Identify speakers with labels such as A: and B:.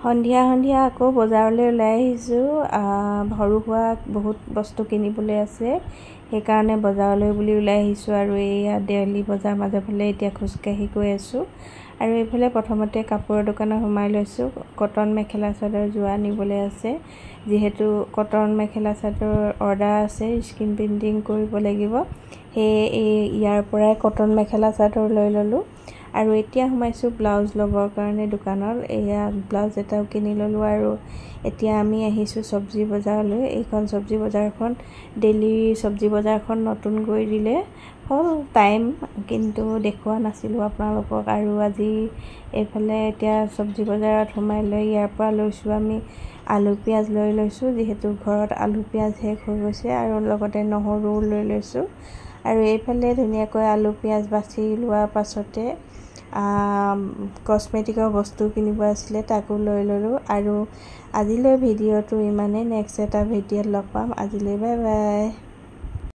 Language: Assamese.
A: সন্ধিয়া আকৌ বজাৰলৈ ওলাই আহিছোঁ। সৰু সুৰা বহুত বস্তু কিনিবলৈ আছে, সেইকাৰণে বজাৰলৈ বুলি ওলাই আহিছোঁ। আৰু এইয়া দেৱালী বজাৰ মাজৰ ফালে এতিয়া খোজকাঢ়ি গৈ আছোঁ। আৰু এইফালে প্ৰথমতে কাপোৰৰ দোকানত সোমাই লৈছোঁ। কটন মেখেলা চাদৰ যোৰা নিবলৈ আছে, যিহেতু কটন মেখেলা চাদৰ অৰ্ডাৰ আছে, স্ক্ৰীন প্ৰিণ্টিং কৰিব লাগিব। সেয়ে ইয়াৰ পৰাই কটন মেখেলা চাদৰ লৈ ল'লোঁ। আৰু এতিয়া সোমাইছোঁ ব্লাউজ ল'বৰ কাৰণে দোকানত। এয়া ব্লাউজ এটাও কিনি ল'লোঁ। আৰু এতিয়া আমি আহিছোঁ চব্জি বজাৰলৈ। এইখন চব্জি বজাৰখন ডেইলি চব্জি বজাৰখন নতুন কৰি দিলে, হ'ল টাইম, কিন্তু দেখুওৱা নাছিলোঁ আপোনালোকক। আৰু আজি এইফালে এতিয়া চব্জি বজাৰত সোমাই লৈ ইয়াৰ পৰা লৈছোঁ আমি আলু পিঁয়াজ লৈ লৈছোঁ, যিহেতু ঘৰত আলু পিঁয়াজ শেষ হৈ গৈছে। আৰু লগতে নহৰুও লৈ লৈছোঁ। আৰু এইফালে ধুনীয়াকৈ আলু পিঁয়াজ বাছি লোৱাৰ পাছতে কচমেটিকৰ বস্তু কিনিব আছিলে, তাকো লৈ ল'লোঁ। আৰু আজিলৈ ভিডিঅ'টো ইমানেই, নেক্সট এটা ভিডিঅ'ত লগ পাম। আজিলৈ বাই বাই।